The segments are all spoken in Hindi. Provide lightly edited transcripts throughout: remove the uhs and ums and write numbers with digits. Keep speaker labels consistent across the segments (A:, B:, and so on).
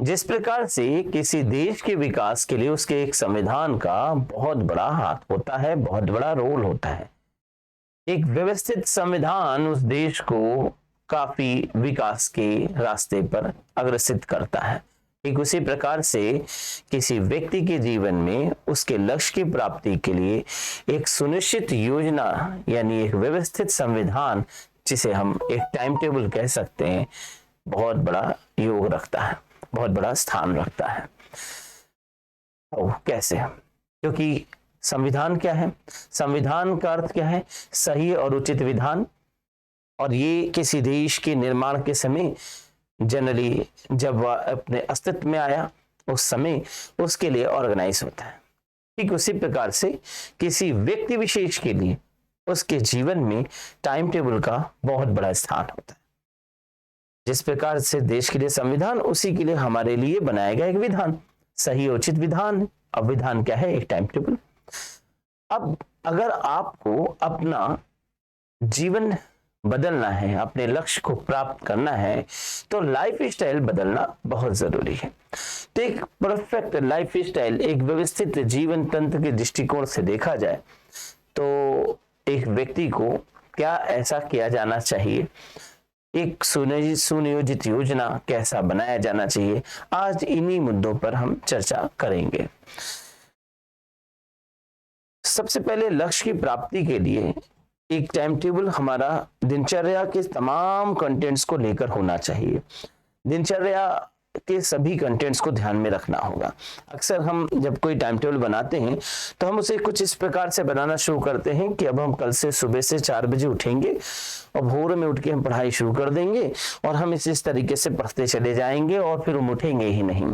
A: जिस प्रकार से किसी देश के विकास के लिए उसके एक संविधान का बहुत बड़ा हाथ होता है, बहुत बड़ा रोल होता है। एक व्यवस्थित संविधान उस देश को काफी विकास के रास्ते पर अग्रसित करता है। ठीक उसी प्रकार से किसी व्यक्ति के जीवन में उसके लक्ष्य की प्राप्ति के लिए एक सुनिश्चित योजना यानी एक व्यवस्थित संविधान, जिसे हम एक टाइम टेबल कह सकते हैं, बहुत बड़ा योग रखता है, बहुत बड़ा स्थान रखता है। कैसे? क्योंकि संविधान क्या है? संविधान का अर्थ क्या है? सही और उचित विधान। और ये किसी देश के निर्माण के समय जनरली जब वह अपने अस्तित्व में आया उस समय उसके लिए ऑर्गेनाइज होता है। ठीक उसी प्रकार से किसी व्यक्ति विशेष के लिए उसके जीवन में टाइम टेबल का बहुत बड़ा स्थान होता है। जिस प्रकार से देश के लिए संविधान, उसी के लिए हमारे लिए बनाया गया एक विधान, सही उचित विधान। अब विधान क्या है? एक टाइम टेबल। अब अगर आपको अपना जीवन बदलना है, अपने लक्ष्य को प्राप्त करना है, तो लाइफ स्टाइल बदलना बहुत जरूरी है। तो एक परफेक्ट लाइफ स्टाइल, एक व्यवस्थित जीवन तंत्र के दृष्टिकोण से देखा जाए तो एक व्यक्ति को क्या ऐसा किया जाना चाहिए, एक सुनियोजित योजना कैसा बनाया जाना चाहिए, आज इन्हीं मुद्दों पर हम चर्चा करेंगे। सबसे पहले लक्ष्य की प्राप्ति के लिए एक टाइम टेबल हमारा दिनचर्या के तमाम कंटेंट्स को लेकर होना चाहिए। दिनचर्या के सभी कंटेंट्स को ध्यान में रखना होगा। अक्सर हम जब कोई टाइम टेबल बनाते हैं तो हम उसे कुछ इस प्रकार से बनाना शुरू करते हैं कि अब हम कल से सुबह से 4 बजे उठेंगे और भोर में उठ के हम पढ़ाई शुरू कर देंगे और हम इस तरीके से पढ़ते चले जाएंगे और फिर हम उठेंगे ही नहीं।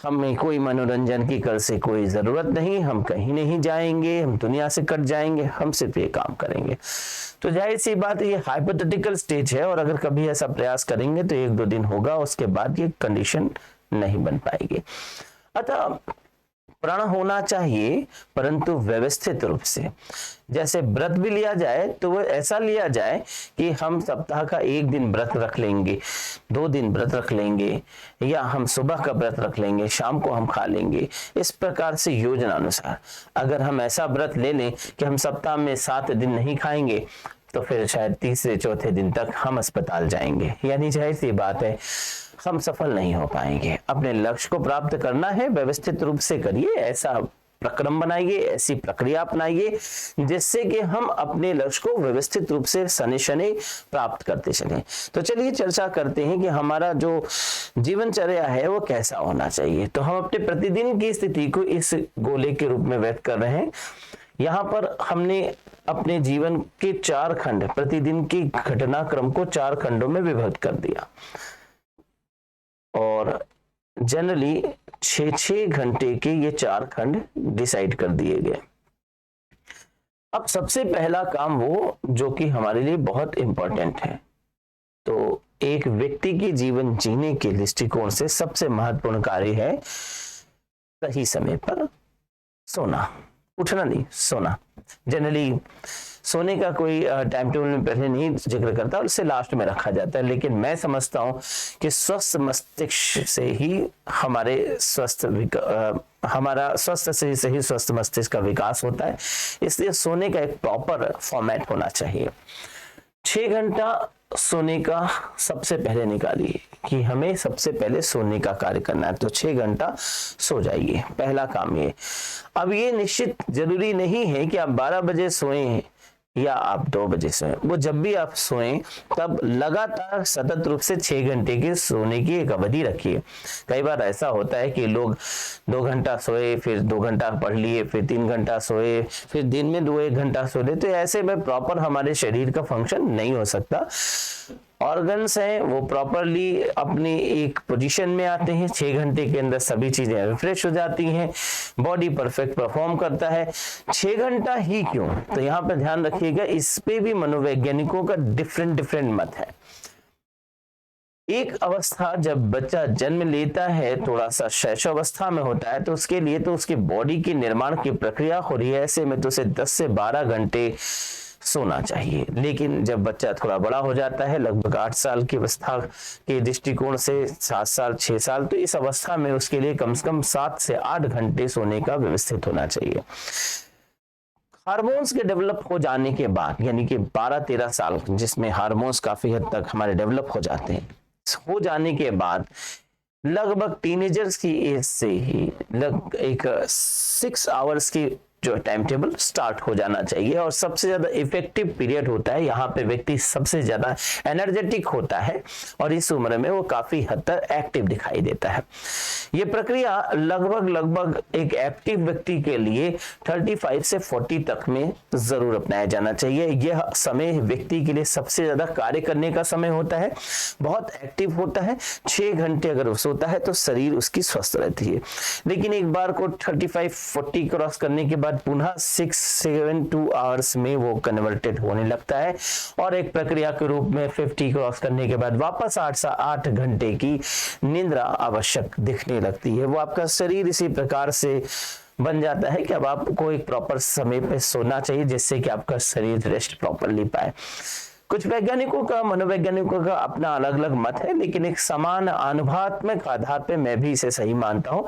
A: हमें कोई मनोरंजन की कल से कोई जरूरत नहीं, हम कहीं नहीं जाएंगे, हम दुनिया से कट जाएंगे, हम सिर्फ ये काम करेंगे। तो जाहिर सी बात है, ये हाइपोथेटिकल स्टेज है और अगर कभी ऐसा प्रयास करेंगे तो 1-2 दिन होगा, उसके बाद ये कंडीशन नहीं बन पाएगी। अतः प्रण होना चाहिए परंतु व्यवस्थित रूप से। जैसे व्रत भी लिया जाए तो वो ऐसा लिया जाए कि हम सप्ताह का 1 दिन व्रत रख लेंगे, 2 दिन व्रत रख लेंगे, या हम सुबह का व्रत रख लेंगे, शाम को हम खा लेंगे। इस प्रकार से योजना अनुसार अगर हम ऐसा व्रत ले लें कि हम सप्ताह में 7 दिन नहीं खाएंगे तो फिर शायद तीसरे चौथे दिन तक हम अस्पताल जाएंगे, यानी जाहिर सी बात है हम सफल नहीं हो पाएंगे। अपने लक्ष्य को प्राप्त करना है, व्यवस्थित रूप से करिए, ऐसा प्रक्रम बनाइए, ऐसी प्रक्रिया अपनाइए जिससे कि हम अपने लक्ष्य को व्यवस्थित रूप से शनि शनि प्राप्त करते चलें। तो चलिए चर्चा करते हैं कि हमारा जो जीवनचर्या है वो कैसा होना चाहिए। तो हम अपने प्रतिदिन की स्थिति को इस गोले के रूप में व्यक्त कर रहे हैं। यहाँ पर हमने अपने जीवन के 4 खंड, प्रतिदिन की घटनाक्रम को 4 खंडों में विभक्त कर दिया और जनरली 6-6 घंटे के ये 4 खंड डिसाइड कर दिए गए। अब सबसे पहला काम वो जो कि हमारे लिए बहुत इंपॉर्टेंट है, तो एक व्यक्ति की जीवन जीने के दृष्टिकोण से सबसे महत्वपूर्ण कार्य है सही समय पर सोना। उठना नहीं, सोना। जनरली सोने का कोई टाइम टेबल में पहले नहीं जिक्र करता और इसे लास्ट में रखा जाता है, लेकिन मैं समझता हूं कि स्वस्थ मस्तिष्क से ही हमारा स्वस्थ शरीर से ही स्वस्थ मस्तिष्क का विकास होता है। इसलिए सोने का एक प्रॉपर फॉर्मेट होना चाहिए। 6 घंटा सोने का सबसे पहले निकालिए कि हमें सबसे पहले सोने का कार्य करना है, तो 6 घंटा सो जाइए, पहला काम ये। अब ये निश्चित जरूरी नहीं है कि आप 12 बजे सोएं या आप 2 बजे सोएं, वो जब भी आप सोएं तब लगातार सतत रूप से 6 घंटे के सोने की एक अवधि रखिए। कई बार ऐसा होता है कि लोग 2 घंटा सोए, फिर 2 घंटा पढ़ लिए, फिर 3 घंटा सोए, फिर दिन में 2-1 घंटा सो ले, तो ऐसे में प्रॉपर हमारे शरीर का फंक्शन नहीं हो सकता। ऑर्गन्स हैं वो प्रॉपरली अपनी एक पोजीशन में आते हैं, 6 घंटे के अंदर सभी चीजें रिफ्रेश हो जाती हैं, बॉडी परफेक्ट परफॉर्म करता है। 6 घंटा ही क्यों, तो यहाँ पर ध्यान रखिएगा, इस पे भी मनोवैज्ञानिकों का डिफरेंट मत है। एक अवस्था जब बच्चा जन्म लेता है, थोड़ा सा शैशवावस्था में होता है, तो उसके लिए तो उसकी बॉडी के निर्माण की प्रक्रिया हो रही है, ऐसे में तो उसे 10 से 12 घंटे सोना चाहिए। लेकिन जब बच्चा थोड़ा बड़ा हो जाता है, लगभग 8 साल की अवस्था के दृष्टिकोण से 7 साल 6 साल, तो इस अवस्था में उसके लिए कम से कम 7 से 8 घंटे सोने का व्यवस्थित होना चाहिए। हार्मोन्स के डेवलप हो जाने के बाद, यानी कि 12-13 साल जिसमें हार्मोन्स काफी हद तक हमारे डेवलप हो जाते हैं, हो जाने के बाद लगभग टीनेजर्स की एज से ही लगभग एक 6 आवर्स की जो टाइम टेबल स्टार्ट हो जाना चाहिए। और सबसे ज्यादा इफेक्टिव पीरियड होता है, यहाँ पे व्यक्ति सबसे ज्यादा एनर्जेटिक होता है और इस उम्र में वो काफी हद तक एक्टिव दिखाई देता है। ये प्रक्रिया लगभग एक एक्टिव व्यक्ति के लिए 35 से 40 तक में जरूर अपनाया जाना चाहिए। यह समय व्यक्ति के लिए सबसे ज्यादा कार्य करने का समय होता है, बहुत एक्टिव होता है। 6 घंटे अगर वो सोता है तो शरीर उसकी स्वस्थ रहती है। लेकिन एक बार को 35-40 क्रॉस करने के बाद पुनः 6-7-2 आवर्स में वो कन्वर्टेड होने लगता है और एक प्रक्रिया के रूप में 50 क्रॉस करने के बाद वापस 8 घंटे की निद्रा आवश्यक दिखने लगती है। वो आपका शरीर इसी प्रकार से बन जाता है कि अब आपको एक प्रॉपर समय पे सोना चाहिए, जिससे कि आपका शरीर रेस्ट प्रॉपरली पाए। कुछ वैज्ञानिकों का, मनोवैज्ञानिकों का अपना अलग अलग मत है, लेकिन एक समान अनुभवात्मक आधार पे मैं भी इसे सही मानता हूँ।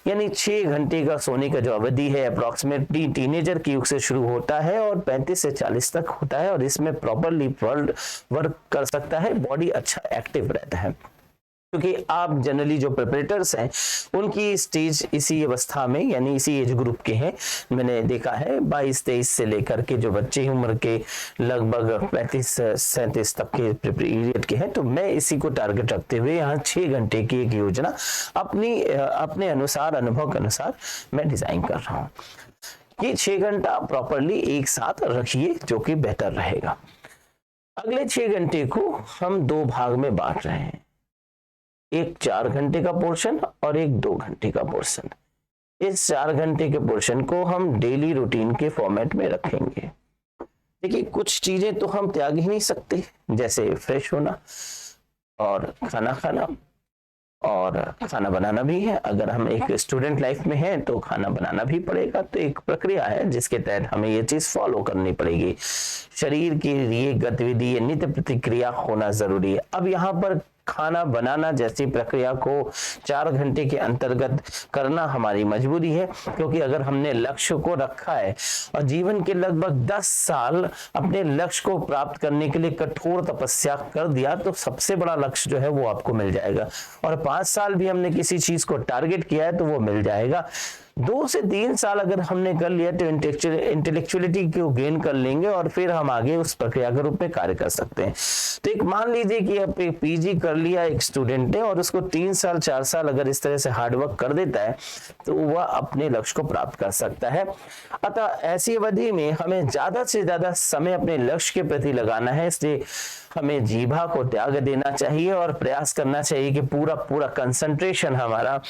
A: यानी 6 घंटे का सोने का जो अवधि है अप्रोक्सीमेटली टीनेजर की युग से शुरू होता है और 35 से 40 तक होता है और इसमें प्रॉपरली वर्क कर सकता है, बॉडी अच्छा एक्टिव रहता है। क्योंकि आप जनरली जो प्रिपरेटर्स हैं उनकी स्टेज इसी अवस्था में, यानी इसी एज ग्रुप के हैं। मैंने देखा है 22-23 से लेकर के जो बच्चे उम्र के लगभग 35-37 तक के पीरियड के हैं, तो मैं इसी को टारगेट रखते हुए यहाँ 6 घंटे की एक योजना अपने अनुसार, अनुभव के अनुसार मैं डिजाइन कर रहा हूँ। ये 6 घंटा प्रॉपरली एक साथ रखिए, जो कि बेहतर रहेगा। अगले 6 घंटे को हम 2 भाग में बांट रहे हैं, एक 4 घंटे का पोर्शन और एक 2 घंटे का पोर्शन। इस 4 घंटे के पोर्शन को हम डेली रूटीन के फॉर्मेट में रखेंगे। देखिए, कुछ चीजें तो हम त्याग ही नहीं सकते, जैसे फ्रेश होना और खाना खाना, और खाना बनाना भी है। अगर हम एक स्टूडेंट लाइफ में हैं तो खाना बनाना भी पड़ेगा, तो एक प्रक्रिया है जिसके तहत हमें ये चीज फॉलो करनी पड़ेगी। शरीर के लिए गतिविधि, नित्य प्रतिक्रिया होना जरूरी है। अब यहाँ पर खाना बनाना जैसी प्रक्रिया को 4 घंटे के अंतर्गत करना हमारी मजबूरी है, क्योंकि अगर हमने लक्ष्य को रखा है और जीवन के लगभग 10 साल अपने लक्ष्य को प्राप्त करने के लिए कठोर तपस्या कर दिया, तो सबसे बड़ा लक्ष्य जो है वो आपको मिल जाएगा। और 5 साल भी हमने किसी चीज को टारगेट किया है तो वो मिल जाएगा। 2 से 3 साल अगर हमने कर लिया तो इंटेलेक्चुअलिटी को गेन कर लेंगे और फिर हम आगे उस प्रक्रिया के रूप में कार्य कर सकते हैं। तो एक मान लीजिए कि आप पीजी कर लिया एक स्टूडेंट ने और उसको 3 साल 4 साल अगर इस तरह से हार्डवर्क कर देता है तो वह अपने लक्ष्य को प्राप्त कर सकता है। अतः ऐसी अवधि में हमें ज्यादा से ज्यादा समय अपने लक्ष्य के प्रति लगाना है, इसलिए हमें जीभा को त्याग देना चाहिए और प्रयास करना चाहिए कि पूरा कंसंट्रेशन हमारा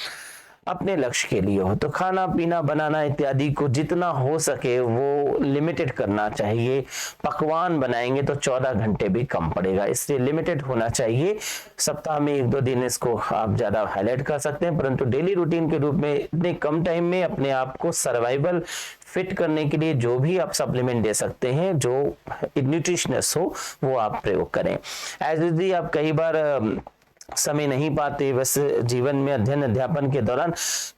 A: अपने लक्ष्य के लिए हो। तो खाना पीना बनाना इत्यादि को जितना हो सके वो लिमिटेड करना चाहिए। पकवान बनाएंगे तो 14 घंटे भी कम पड़ेगा, इसलिए लिमिटेड होना चाहिए। सप्ताह में 1-2 दिन इसको आप ज्यादा हाईलाइट कर सकते हैं, परंतु डेली रूटीन के रूप में इतने कम टाइम में अपने आप को सर्वाइवल फिट करने के लिए जो भी आप सप्लीमेंट दे सकते हैं, जो न्यूट्रिशनस हो, वो आप प्रयोग करें। एज यदि आप कई बार समय नहीं पाते वैसे जीवन में अध्ययन अध्यापन के दौरान,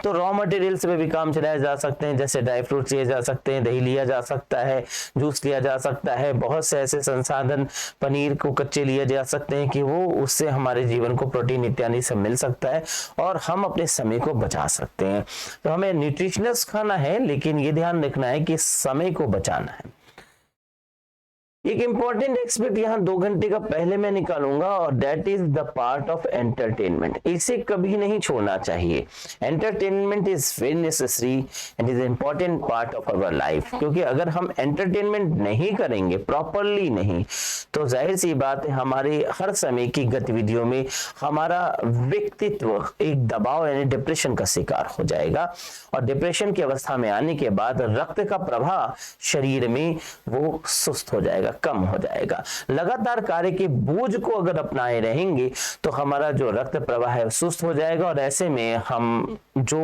A: तो रॉ मटेरियल्स पे भी काम चलाए जा सकते हैं। जैसे ड्राई फ्रूट्स लिए जा सकते हैं, दही लिया जा सकता है, जूस लिया जा सकता है। बहुत से ऐसे संसाधन, पनीर को कच्चे लिए जा सकते हैं कि वो उससे हमारे जीवन को प्रोटीन इत्यादि सब मिल सकता है और हम अपने समय को बचा सकते हैं। तो हमें न्यूट्रिशनस खाना है, लेकिन ये ध्यान रखना है कि समय को बचाना है। एक इंपॉर्टेंट एक्सपेक्ट यहाँ 2 घंटे का पहले मैं निकालूंगा और that is the part of entertainment. इसे कभी नहीं छोड़ना चाहिए। Entertainment is very necessary and is important part of our life, क्योंकि अगर हम एंटरटेनमेंट नहीं करेंगे, प्रॉपरली नहीं, तो जाहिर सी बात है हमारे हर समय की गतिविधियों में हमारा व्यक्तित्व एक दबाव यानी डिप्रेशन का शिकार हो जाएगा और डिप्रेशन की अवस्था में आने के बाद रक्त का प्रवाह शरीर में वो सुस्त हो जाएगा। जाएगा, कम हो जाएगा। लगातार कार्य के बोझ को अगर अपनाए रहेंगे तो हमारा जो रक्त प्रवाह है सुस्त हो जाएगा और ऐसे में हम जो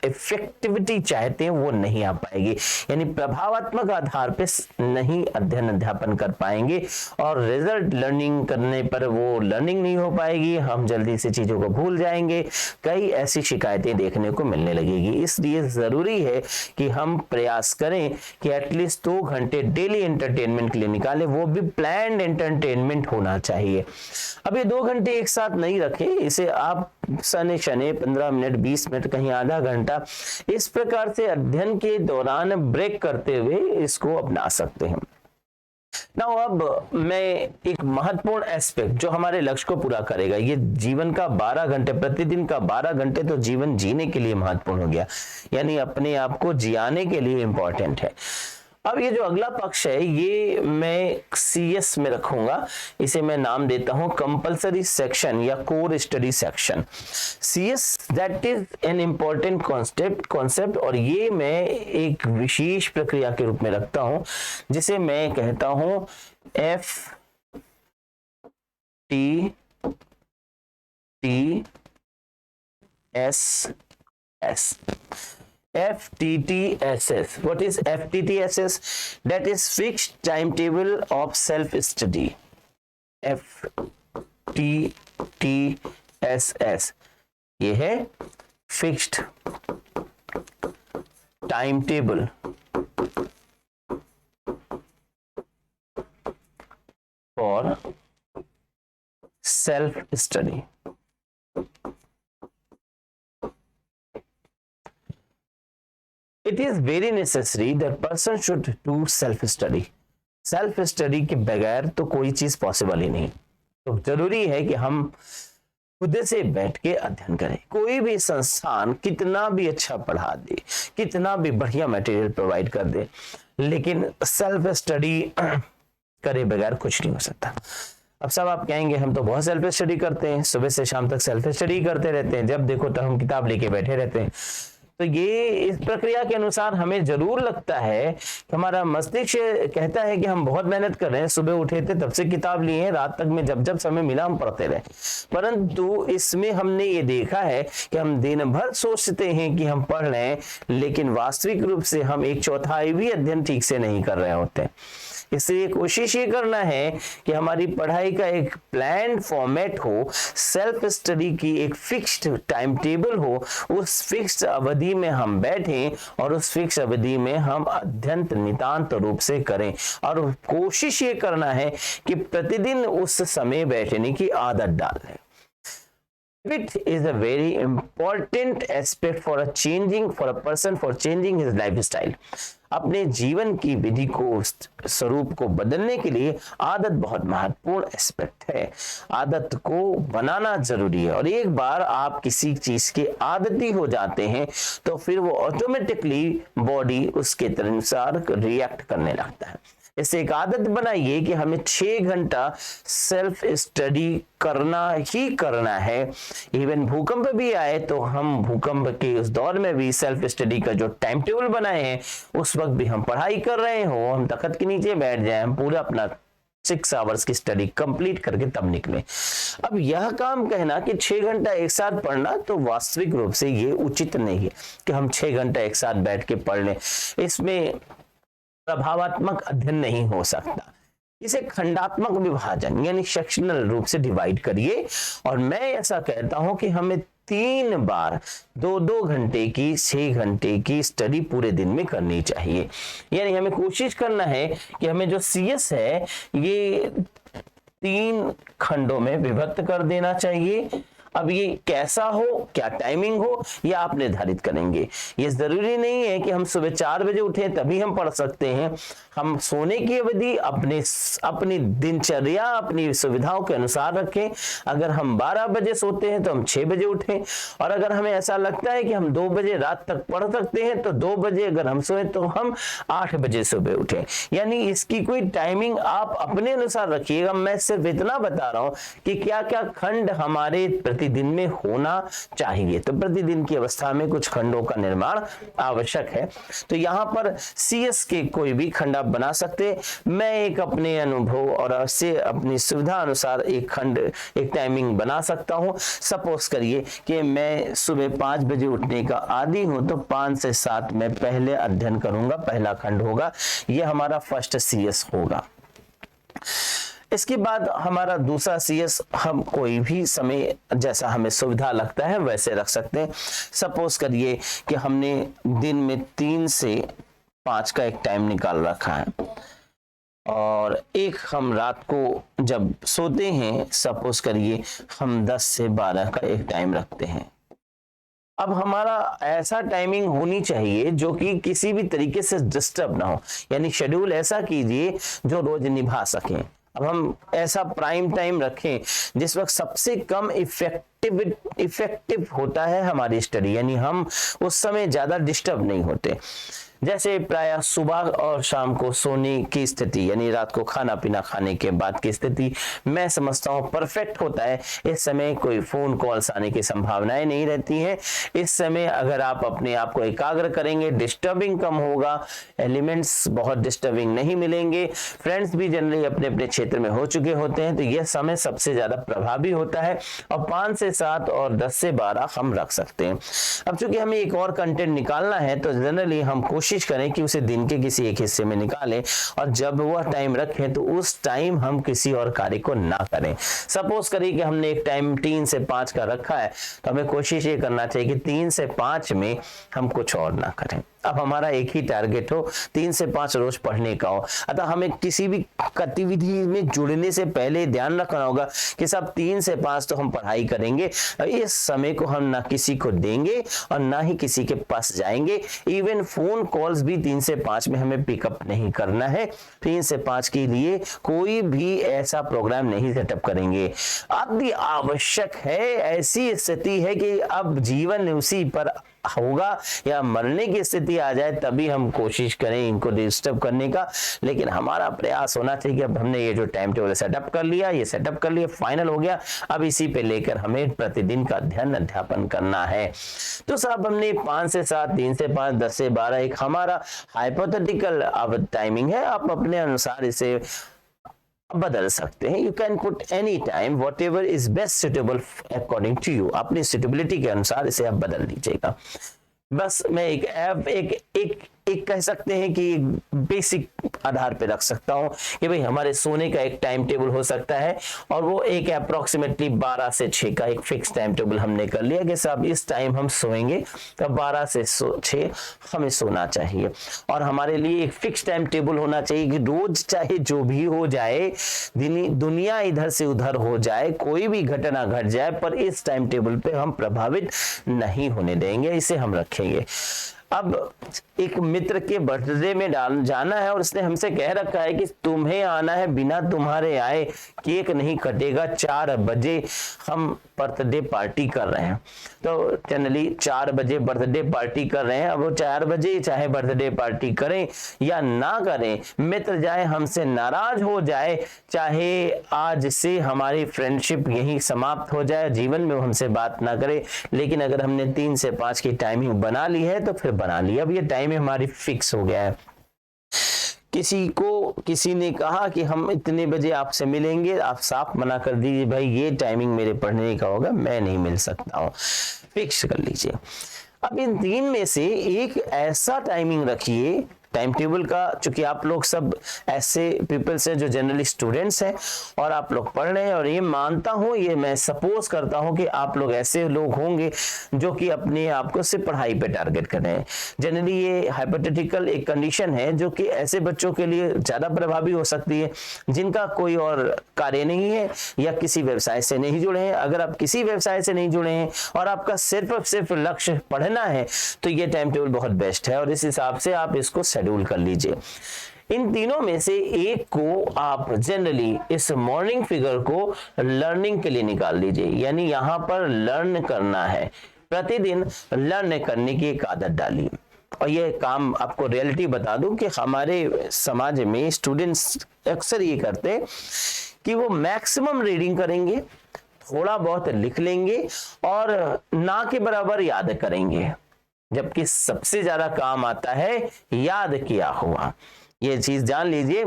A: इफेक्टिविटी चाहते हैं वो नहीं आ पाएगी, यानी प्रभावात्मक आधार पे नहीं अध्ययन अध्यापन कर पाएंगे और रिजल्ट लर्निंग करने पर वो लर्निंग नहीं हो पाएगी, हम जल्दी से चीजों को भूल जाएंगे, कई ऐसी शिकायतें देखने को मिलने लगेगी। इसलिए जरूरी है कि हम प्रयास करें कि एटलीस्ट 2 घंटे डेली एंटरटेनमेंट के लिए निकालें, वो भी प्लान्ड एंटरटेनमेंट होना चाहिए। अब ये 2 घंटे एक साथ नहीं रखें, इसे आप सने शने 15 मिनट 20 मिनट कहीं आधा घंटा इस प्रकार से अध्ययन के दौरान ब्रेक करते हुए इसको अपना सकते हैं। नाउ अब मैं एक महत्वपूर्ण एस्पेक्ट जो हमारे लक्ष्य को पूरा करेगा, ये जीवन का 12 घंटे, प्रतिदिन का 12 घंटे तो जीवन जीने के लिए महत्वपूर्ण हो गया, यानी अपने आप को जियाने के लिए इंपॉर्टेंट है। अब ये जो अगला पक्ष है ये मैं CS में रखूंगा, इसे मैं नाम देता हूं कंपल्सरी सेक्शन या core study section. CS that is an important concept और ये मैं एक विशेष प्रक्रिया के रूप में रखता हूं जिसे मैं कहता हूं FTTSS। FTTSS. What is FTTSS? That is fixed timetable of self study. FTTSS. ये है fixed timetable for self study. It is very necessary that person should do self study. Self study के बगैर तो कोई चीज पॉसिबल ही नहीं, तो जरूरी है कि हम खुद से बैठ के अध्ययन करें। कोई भी संस्थान कितना भी अच्छा पढ़ा दे, कितना भी बढ़िया मटेरियल प्रोवाइड कर दे, लेकिन सेल्फ स्टडी करे बगैर कुछ नहीं हो सकता। अब सब आप कहेंगे हम तो बहुत सेल्फ स्टडी करते हैं, सुबह से शाम तक सेल्फ स्टडी करते रहते हैं, जब देखो तब हम किताब लेके बैठे रहते हैं। तो ये इस प्रक्रिया के अनुसार हमें जरूर लगता है कि हमारा मस्तिष्क कहता है कि हम बहुत मेहनत कर रहे हैं, सुबह उठे थे तब से किताब लिए हैं, रात तक में जब जब समय मिला हम पढ़ते रहे, परंतु इसमें हमने ये देखा है कि हम दिन भर सोचते हैं कि हम पढ़ रहे हैं, लेकिन वास्तविक रूप से हम 1/4 भी अध्ययन ठीक से नहीं कर रहे होते। इसलिए कोशिश ये करना है कि हमारी पढ़ाई का एक प्लान फॉर्मेट हो, सेल्फ स्टडी की एक फिक्स्ड टाइम टेबल हो, उस फिक्स्ड अवधि में हम बैठें और उस फिक्स अवधि में हम अध्ययन नितांत रूप से करें और कोशिश ये करना है कि प्रतिदिन उस समय बैठने की आदत डाल लें। It is a very important aspect for a person for changing his lifestyle. अपने जीवन की विधि को, स्वरूप को बदलने के लिए आदत बहुत महत्वपूर्ण एस्पेक्ट है। आदत को बनाना जरूरी है और एक बार आप किसी चीज के आदती हो जाते हैं तो फिर वो ऑटोमेटिकली बॉडी उसके अनुसार रिएक्ट करने लगता है। इससे एक आदत बनाइए कि हमें 6 घंटा सेल्फ स्टडी करना ही करना है। इवन भूकंप भी आए तो हम भूकंप के उस दौर में भी सेल्फ स्टडी का जो टाइम टेबल बनाए हैं उस वक्त भी हम पढ़ाई कर रहे हो, हम तख्त के नीचे बैठ जाए, हम पूरा अपना 6 आवर्स की स्टडी कंप्लीट करके तब निकले। अब यह काम कहना कि 6 घंटा एक साथ पढ़ना, तो वास्तविक रूप से ये उचित नहीं है कि हम 6 घंटा एक साथ बैठ के पढ़ लें, इसमें प्रभावात्मक अध्ययन नहीं हो सकता। इसे खंडात्मक विभाजन यानी सेक्शनल रूप से डिवाइड करिए और मैं ऐसा कहता हूं कि हमें 3 बार 2-2 घंटे की 6 घंटे की स्टडी पूरे दिन में करनी चाहिए। यानी हमें कोशिश करना है कि हमें जो CS है ये 3 खंडों में विभक्त कर देना चाहिए। अब ये कैसा हो, क्या टाइमिंग हो, ये आप निर्धारित करेंगे। ये जरूरी नहीं है कि हम सुबह 4 बजे उठे तभी हम पढ़ सकते हैं। हम सोने की अवधि अपनी दिनचर्या, अपनी सुविधाओं के अनुसार रखें। अगर हम 12 बजे सोते हैं तो हम 6 बजे उठें, और अगर हमें ऐसा लगता है कि हम 2 बजे रात तक पढ़ सकते हैं तो 2 बजे अगर हम सोए तो हम 8 बजे सुबह उठें। यानी इसकी कोई टाइमिंग आप अपने अनुसार रखिएगा। मैं सिर्फ इतना बता रहा हूं कि क्या क्या खंड हमारे प्रतिदिन में होना चाहिए। तो प्रतिदिन की अवस्था में कुछ खंडों का निर्माण आवश्यक है। तो यहाँ पर CS के कोई भी खंड आप बना सकते। मैं एक अपने अनुभव और से अपनी सुविधा अनुसार एक खंड, एक टाइमिंग बना सकता हूँ। सपोज करिए कि मैं सुबह 5 बजे उठने का आदी हूँ, तो 5 से 7 में पहले अध्ययन करूंगा, पहला खंड होगा, यह हमारा फर्स्ट CS होगा। इसके बाद हमारा दूसरा CS हम कोई भी समय जैसा हमें सुविधा लगता है वैसे रख सकते हैं। सपोज करिए कि हमने दिन में 3 से 5 का एक टाइम निकाल रखा है, और एक हम रात को जब सोते हैं, सपोज करिए हम 10 से 12 का एक टाइम रखते हैं। अब हमारा ऐसा टाइमिंग होनी चाहिए जो कि किसी भी तरीके से डिस्टर्ब ना हो, यानी शेड्यूल ऐसा कीजिए जो रोज निभा सकें। अब हम ऐसा प्राइम टाइम रखें जिस वक्त सबसे कम इफेक्टिव होता है हमारी स्टडी, यानी हम उस समय ज्यादा डिस्टर्ब नहीं होते। जैसे प्रायः सुबह और शाम को सोने की स्थिति, यानी रात को खाना पीना खाने के बाद की स्थिति, मैं समझता हूँ परफेक्ट होता है। इस समय कोई फोन कॉल्स आने की संभावनाएं नहीं रहती हैं। इस समय अगर आप अपने आप को एकाग्र करेंगे, डिस्टर्बिंग कम होगा, एलिमेंट्स बहुत डिस्टर्बिंग नहीं मिलेंगे, फ्रेंड्स भी जनरली अपने अपने क्षेत्र में हो चुके होते हैं, तो यह समय सबसे ज्यादा प्रभावी होता है। और 5 से 7 और 10 से 12 हम रख सकते हैं। अब चूंकि हमें एक और कंटेंट निकालना है, तो जनरली हम कोशिश करें कि उसे दिन के किसी एक हिस्से में निकालें, और जब वह टाइम रखें तो उस टाइम हम किसी और कार्य को ना करें। सपोज करिए कि हमने एक टाइम 3 से 5 का रखा है, तो हमें कोशिश ये करना चाहिए कि 3 से 5 में हम कुछ और ना करें। अब हमारा एक ही टारगेट हो, 3 से 5 रोज पढ़ने का हो। अतः हमें किसी भी गतिविधि में जुड़ने से पहले ध्यान रखना होगा कि सब 3 से 5 तो हम पढ़ाई करेंगे, इस समय को हम ना किसी को देंगे और ना ही किसी के पास जाएंगे। इवन फोन कॉल्स भी 3 से 5 में हमें पिकअप नहीं करना है। 3 से 5 के लिए कोई भी ऐसा प्रोग्राम नहीं सेटअप करेंगे। अति आवश्यक है, ऐसी स्थिति है कि अब जीवन उसी पर होगा या मरने की स्थिति आ जाए तभी हम कोशिश करें इनको डिस्टर्ब करने का। लेकिन हमारा प्रयास होना चाहिए कि अब हमने ये जो टाइम टेबल सेटअप कर लिया, ये सेटअप कर लिया, फाइनल हो गया, अब इसी पे लेकर हमें प्रतिदिन का अध्ययन अध्यापन करना है। तो साहब हमने 5 से 7, 3 से 5, 10 से 12 एक हमारा हाइपोथेटिकल अब टाइमिंग है। आप अपने अनुसार इसे बदल सकते हैं। You can put any time whatever is best suitable according to you. अपनी सुटेबिलिटी के अनुसार इसे आप बदल लीजिएगा। बस मैं एक कह सकते हैं कि बेसिक आधार पे रख सकता हूं कि भाई हमारे सोने का एक टाइम टेबल हो सकता है, और वो एक अप्रोक्सीमेटली 12 से 6 का एक फिक्स टाइम टेबल हमने कर लिया कि साहब इस टाइम हम सोएंगे, तो 12 से 6 हमें सोना चाहिए। और हमारे लिए एक फिक्स टाइम टेबल होना चाहिए कि रोज चाहे जो भी हो जाए, दुनिया इधर से उधर हो जाए, कोई भी घटना घट जाए, पर इस टाइम टेबल पे हम प्रभावित नहीं होने देंगे, इसे हम रखेंगे। अब एक मित्र के बर्थडे में जाना है और उसने हमसे कह रखा है कि तुम्हें आना है, बिना तुम्हारे आए केक नहीं कटेगा। 4 बजे हम बर्थडे पार्टी कर रहे हैं, तो जनरली 4 बजे बर्थडे पार्टी कर रहे हैं। अब वो 4 बजे चाहे बर्थडे पार्टी करें या ना करें, मित्र जाए हमसे नाराज हो जाए, चाहे आज से हमारी फ्रेंडशिप यहीं समाप्त हो जाए, जीवन में हमसे बात ना करे, लेकिन अगर हमने 3 से 5 की टाइमिंग बना ली है तो फिर बना ली। अब ये टाइम हमारी फिक्स हो गया है। किसी ने कहा कि हम इतने बजे आपसे मिलेंगे, आप साफ मना कर दीजिए भाई ये टाइमिंग मेरे पढ़ने का होगा, मैं नहीं मिल सकता हूं, फिक्स कर लीजिए। अब इन 3 में से एक ऐसा टाइमिंग रखिए टाइम टेबल का, चूंकि आप लोग सब ऐसे पीपल्स हैं जो जनरली स्टूडेंट्स हैं और आप लोग पढ़ रहे हैं, और ये मानता हूं, ये मैं सपोज करता हूं कि आप लोग ऐसे लोग होंगे जो कि अपने आप को सिर्फ पढ़ाई पे टारगेट कर रहे हैं। जनरली ये हाइपोथेटिकल एक कंडीशन है जो कि ऐसे बच्चों के लिए ज्यादा प्रभावी हो सकती है जिनका कोई और कार्य नहीं है या किसी व्यवसाय से नहीं जुड़े हैं। अगर आप किसी व्यवसाय से नहीं जुड़े हैं और आपका सिर्फ लक्ष्य पढ़ना है, तो ये टाइम टेबल बहुत बेस्ट है, और इस हिसाब से आप इसको शेड्यूल कर लीजिए। इन तीनों में से एक को आप जनरली इस मॉर्निंग फिगर को लर्निंग के लिए निकाल लीजिए, यानी यहां पर लर्न करना है, प्रतिदिन लर्न करने की एक आदत डालिए। और ये काम आपको रियलिटी बता दूं कि हमारे समाज में स्टूडेंट्स अक्सर ये करते हैं कि वो मैक्सिमम रीडिंग करेंगे, थोड़ा बहुत लिख लेंगे और ना के बराबर याद करेंगे, जबकि सबसे ज्यादा काम आता है याद किया हुआ। ये चीज जान लीजिए।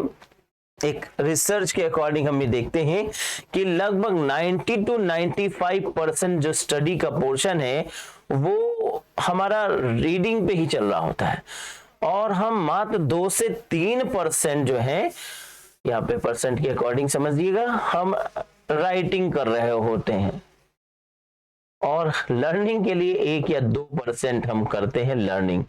A: एक रिसर्च के अकॉर्डिंग हम ये देखते हैं कि लगभग 90 to 95% जो स्टडी का पोर्शन है वो हमारा रीडिंग पे ही चल रहा होता है, और हम मात्र 2 से 3% जो है, यहाँ पे परसेंट के अकॉर्डिंग समझिएगा, हम राइटिंग कर रहे होते हैं, और लर्निंग के लिए 1 या 2% हम करते हैं लर्निंग।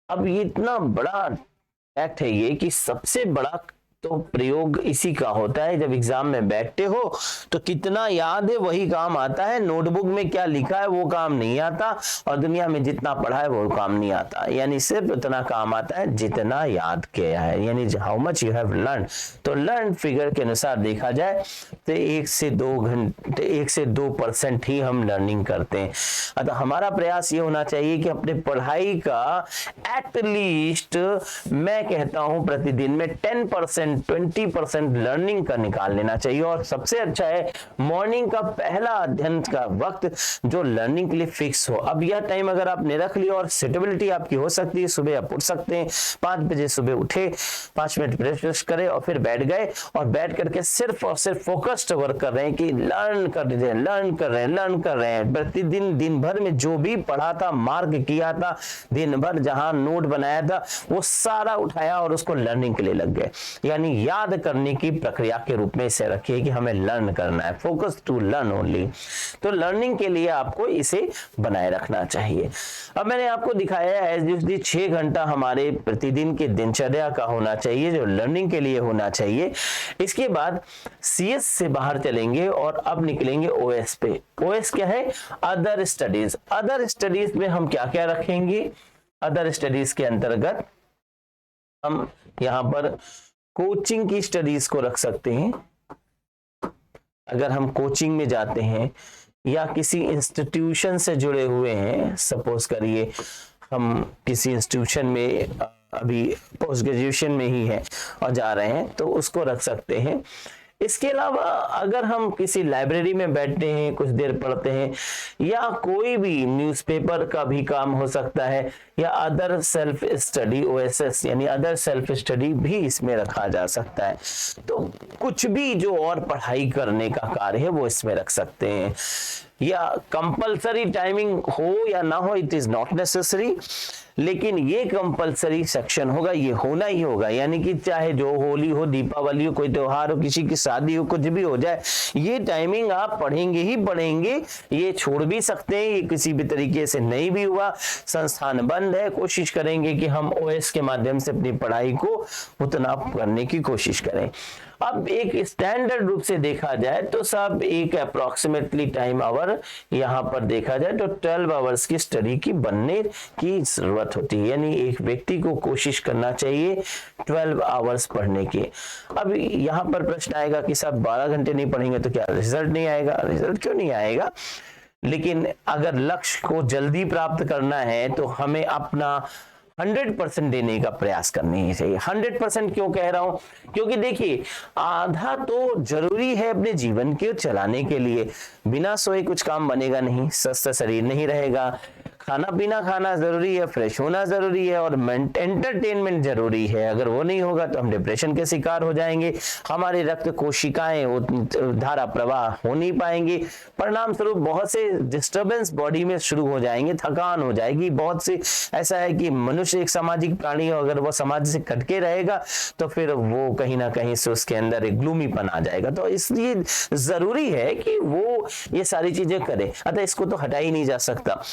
A: अब ये इतना बड़ा फैक्ट है ये कि सबसे बड़ा तो प्रयोग इसी का होता है, जब एग्जाम में बैठते हो तो कितना याद है वही काम आता है, नोटबुक में क्या लिखा है वो काम नहीं आता, और दुनिया में जितना पढ़ा है वो काम नहीं आता। यानी सिर्फ उतना काम आता है जितना याद किया है, यानी how much you have learn. तो लर्न फिगर के अनुसार देखा जाए तो 1 से 2% ही हम लर्निंग करते हैं। अतः हमारा प्रयास ये होना चाहिए कि अपने पढ़ाई का एटलीस्ट मैं कहता हूं प्रतिदिन में 10% 20% लर्निंग का निकाल लेना चाहिए। और सबसे अच्छा है मॉर्निंग का पहला अध्ययन का वक्त जो लर्निंग के लिए फिक्स हो। अब यह टाइम अगर आपने रख लिया और सुटेबिलिटी आपकी हो सकती है, सुबह आप उठ सकते हैं 5 बजे, सुबह उठे 5 मिनट ब्रश करें और फिर बैठ गए, और बैठ करके सिर्फ और सिर्फ फोकस्ड वर्क कर रहे हैं कि लर्न कर रहे हैं प्रतिदिन। दिन भर में जो भी पढ़ा था, मार्क किया था, दिन भर जहां नोट बनाया था वो सारा उठाया और उसको लर्निंग के लिए लग गए। यानी याद करने की प्रक्रिया के रूप में इसे रखिए कि हमें लर्न करना है, फोकस टू लर्न ओनली। तो लर्निंग के लिए आपको इसे बनाए रखना चाहिए। अब मैंने आपको दिखाया है एज 6 घंटा हमारे प्रतिदिन के दिनचर्या का होना चाहिए जो लर्निंग के लिए होना चाहिए। इसके बाद CS से बाहर चलेंगे और अब निकलेंगे OS पे। OS क्या है? Other studies. अदर स्टडीज में हम क्या क्या रखेंगे? अदर स्टडीज के अंतर्गत हम यहां पर कोचिंग की स्टडीज को रख सकते हैं। अगर हम कोचिंग में जाते हैं या किसी इंस्टीट्यूशन से जुड़े हुए हैं, सपोज करिए हम किसी इंस्टीट्यूशन में अभी पोस्ट ग्रेजुएशन में ही है और जा रहे हैं, तो उसको रख सकते हैं। इसके अलावा अगर हम किसी लाइब्रेरी में बैठते हैं, कुछ देर पढ़ते हैं, या कोई भी न्यूज़पेपर का भी काम हो सकता है, या अदर सेल्फ स्टडी OSS यानी अदर सेल्फ स्टडी भी इसमें रखा जा सकता है। तो कुछ भी जो और पढ़ाई करने का कार्य है वो इसमें रख सकते हैं। या कंपलसरी टाइमिंग हो या ना हो, इट इज नॉट नेसेसरी, लेकिन ये कंपलसरी सेक्शन होगा, ये होना ही होगा। यानी कि चाहे जो होली हो, दीपावली हो, कोई त्योहार हो, किसी की शादी हो, कुछ भी हो जाए, ये टाइमिंग आप पढ़ेंगे ही पढ़ेंगे। ये छोड़ भी सकते हैं, ये किसी भी तरीके से नहीं भी हुआ, संस्थान बंद है, कोशिश करेंगे कि हम OS के माध्यम से अपनी पढ़ाई को उतना करने की कोशिश करें। अब एक स्टैंडर्ड रूप से देखा जाए तो सब एक अप्रोक्सीमेटली टाइम आवर यहाँ पर देखा जाए तो 12 आवर्स की स्टडी की बनने की जरूरत होती है। यानी एक व्यक्ति को कोशिश करना चाहिए 12 आवर्स पढ़ने की। अब यहाँ पर प्रश्न आएगा कि साहब 12 घंटे नहीं पढ़ेंगे तो क्या रिजल्ट नहीं आएगा? रिजल्ट क्यों नहीं आएगा? लेकिन अगर लक्ष्य को जल्दी प्राप्त करना है तो हमें अपना 100% देने का प्रयास करनी ही चाहिए। 100% क्यों कह रहा हूं? क्योंकि देखिए आधा तो जरूरी है अपने जीवन के चलाने के लिए। बिना सोए कुछ काम बनेगा नहीं, स्वस्थ शरीर नहीं रहेगा। खाना पीना खाना जरूरी है, फ्रेश होना जरूरी है, और एंटरटेनमेंट जरूरी है। अगर वो नहीं होगा तो हम डिप्रेशन के शिकार हो जाएंगे, हमारे रक्त कोशिकाएं धारा प्रवाह हो नहीं पाएंगे, परिणाम स्वरूप बहुत से डिस्टर्बेंस बॉडी में शुरू हो जाएंगे, थकान हो जाएगी। बहुत से ऐसा है कि मनुष्य एक सामाजिक प्राणी है, अगर वो समाज से कटके रहेगा तो फिर वो कहीं ना कहीं से उसके अंदर एक ग्लूमीपन आ जाएगा। तो इसलिए जरूरी है कि वो ये सारी चीजें करे, अतः इसको तो हटा ही नहीं जा सकता।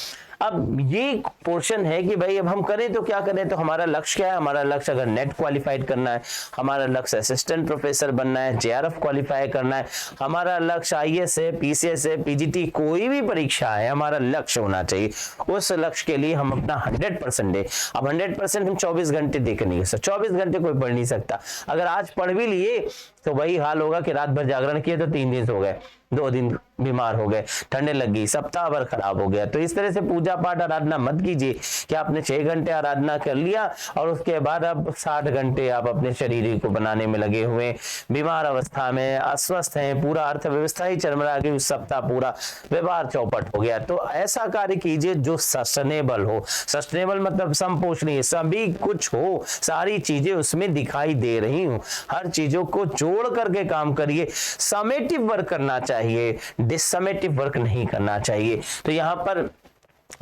A: अब ये पोर्शन है कि भाई अब हम करें तो क्या करें? तो हमारा लक्ष्य क्या है? हमारा लक्ष्य अगर नेट क्वालिफाइड करना है, हमारा लक्ष्य असिस्टेंट प्रोफेसर बनना है, JRF क्वालिफाई करना है, हमारा लक्ष्य IAS है, PCS है, PGT, कोई भी परीक्षा है, हमारा लक्ष्य होना चाहिए। उस लक्ष्य के लिए हम अपना 100% दे। अब 100% हम 24 घंटे दे कर नहीं सकते, 24 घंटे कोई पढ़ नहीं सकता। अगर आज पढ़ भी लिए तो वही हाल होगा कि रात भर जागरण किए तो 3 दिन सो गए, 2 दिन बीमार हो गए, ठंडे लग गई, सप्ताह भर खराब हो गया। तो इस तरह से पूजा पाठ आराधना मत कीजिए कि आपने 6 घंटे आराधना कर लिया और उसके बाद अब 60 घंटे आप अपने शरीर को बनाने में लगे हुए, बीमार अवस्था में, अस्वस्थ हैं, पूरा अर्थव्यवस्था ही चरमरा गई, उस सप्ताह पूरा व्यवहार चौपट हो गया। तो ऐसा कार्य कीजिए जो सस्टेनेबल हो। सस्टेनेबल मतलब संपोषणीय, सभी कुछ हो, सारी चीजें उसमें दिखाई दे रही हूं, हर चीजों को जोड़ करके काम करिए। समेटिव वर्क करना चाहिए, डिसमेटिव वर्क नहीं करना चाहिए। तो यहां पर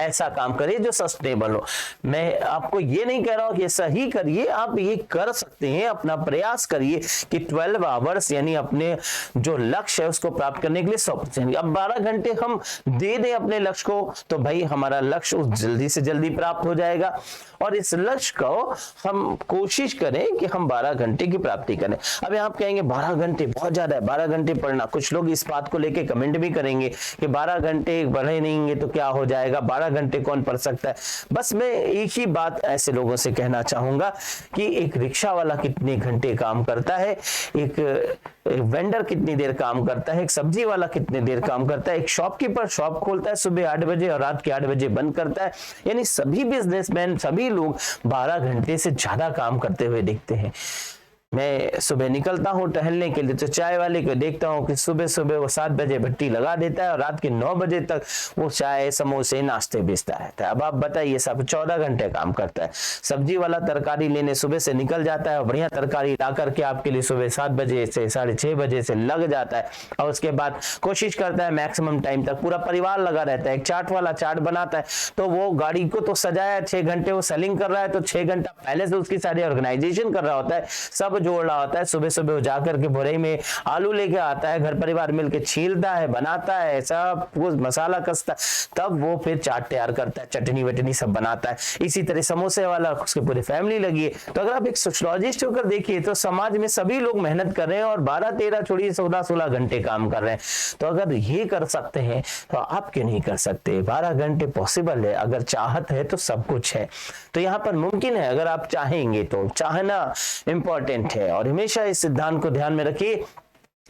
A: ऐसा काम करिए जो सस्टेनेबल हो। मैं आपको ये नहीं कह रहा हूं कि ऐसा ही करिए, आप ये कर सकते हैं, अपना प्रयास करिए कि 12 आवर्स यानी अपने जो लक्ष्य है उसको प्राप्त करने के लिए 100%। अब 12 घंटे हम दे दें अपने लक्ष्य को तो भाई हमारा लक्ष्य जल्दी से जल्दी प्राप्त हो जाएगा। और इस लक्ष्य को हम कोशिश करें कि हम 12 घंटे की प्राप्ति करें। अब आप कहेंगे 12 घंटे बहुत ज्यादा है, 12 घंटे पढ़ना। कुछ लोग इस बात को लेके कमेंट भी करेंगे कि 12 घंटे पढ़े नहीं तो क्या हो जाएगा, 12 घंटे कौन पढ़ सकता है। बस मैं एक ही बात ऐसे लोगों से कहना चाहूंगा कि एक रिक्शा वाला कितने घंटे काम करता है, एक वेंडर कितनी देर काम करता है, एक सब्जी वाला कितनी देर काम करता है, एक शॉपकीपर शॉप खोलता है सुबह 8 बजे और रात के 8 बजे बंद करता है। यानी सभी बिजनेसमैन, सभी लोग 12 घंटे से ज्यादा काम करते हुए दिखते हैं। मैं सुबह निकलता हूँ टहलने के लिए तो चाय वाले को देखता हूँ कि सुबह सुबह वो 7 बजे भट्टी लगा देता है और रात के 9 बजे तक वो चाय समोसे नाश्ते बेचता रहता है। अब आप बताइए, सब 14 घंटे काम करता है। सब्जी वाला तरकारी लेने सुबह से निकल जाता है और बढ़िया तरकारी ला करके आपके लिए सुबह 7 बजे से 6:30 बजे से लग जाता है और उसके बाद कोशिश करता है मैक्सिमम टाइम तक, पूरा परिवार लगा रहता है। एक चाट वाला चाट बनाता है तो वो गाड़ी को तो सजाया 6 घंटे वो सेलिंग कर रहा है, तो 6 घंटा पहले से उसकी सारी ऑर्गेनाइजेशन कर रहा होता है, सब जोड़ रहा होता है। सुबह सुबह वो जाकर के बोरे में आलू लेके आता है, घर परिवार मिलके छीलता है, बनाता है, सब कुछ मसाला कसता, तब वो फिर चाट तैयार करता है, चटनी वटनी सब बनाता है। इसी तरह समोसे वाला उसके पूरी फैमिली लगी है। तो अगर आप एक सोशलॉजिस्ट होकर देखिए तो समाज में सभी लोग मेहनत कर रहे हैं और 12-13 छोड़िए 14-16 घंटे काम कर रहे हैं। तो अगर ये कर सकते हैं तो आप क्यों नहीं कर सकते। 12 घंटे पॉसिबल है, अगर चाहत है तो सब कुछ है। तो यहाँ पर मुमकिन है, अगर आप चाहेंगे तो। चाहना इंपॉर्टेंट है और हमेशा इस सिद्धांत को ध्यान में रखिए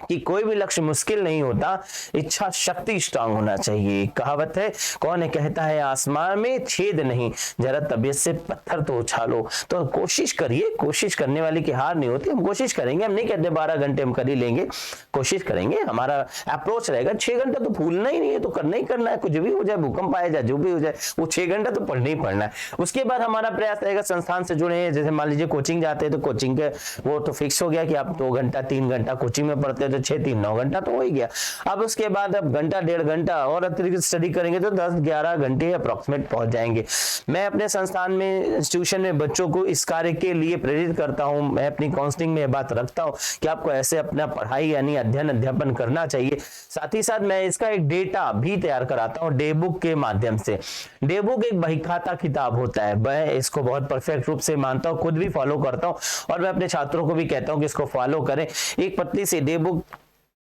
A: कि कोई भी लक्ष्य मुश्किल नहीं होता, इच्छा शक्ति स्ट्रांग होना चाहिए। कहावत है, कौन है कहता है आसमान में छेद नहीं, जरा तबीयत से पत्थर तो उछालो। तो कोशिश करिए, कोशिश करने वाले की हार नहीं होती। हम कोशिश करेंगे, हम नहीं कहते 12 घंटे हम कर ही लेंगे, कोशिश करेंगे। हमारा अप्रोच रहेगा 6 घंटा तो भूलना ही नहीं है, तो करना ही करना है, कुछ भी हो जाए, भूकंप आया जाए, जो भी हो जाए, वो 6 घंटा तो पढ़ना ही पढ़ना है। उसके बाद हमारा प्रयास रहेगा संस्थान से जुड़े हैं, जैसे मान लीजिए कोचिंग जाते हैं तो कोचिंग के वो तो फिक्स हो गया कि आप 2 घंटा 3 घंटा कोचिंग में पढ़ते हैं तो 6-3-9 घंटा तो हो ही गया। अब उसके बाद अब घंटा 1.5 घंटा और अतिरिक्त स्टडी करेंगे तो 10-11 घंटे अप्रोक्सीमेट पहुंच जाएंगे। मैं अपने संस्थान में, इंस्टीट्यूशन में बच्चों को इस कार्य के लिए प्रेरित करता हूं। मैं अपनी काउंसलिंग में बात रखता हूं कि आपको ऐसे अपना पढ़ाई यानी अध्ययन अध्यापन करना चाहिए। साथ ही साथ मैं इसका एक डेटा भी तैयार कराता हूं डे बुक के माध्यम से। डे बुक एक बहीखाता किताब होता है, मैं इसको बहुत परफेक्ट रूप से मानता हूं, खुद भी फॉलो करता हूं और मैं अपने छात्रों को भी कहता हूं कि इसको फॉलो करें। एक पतली सी डे बुक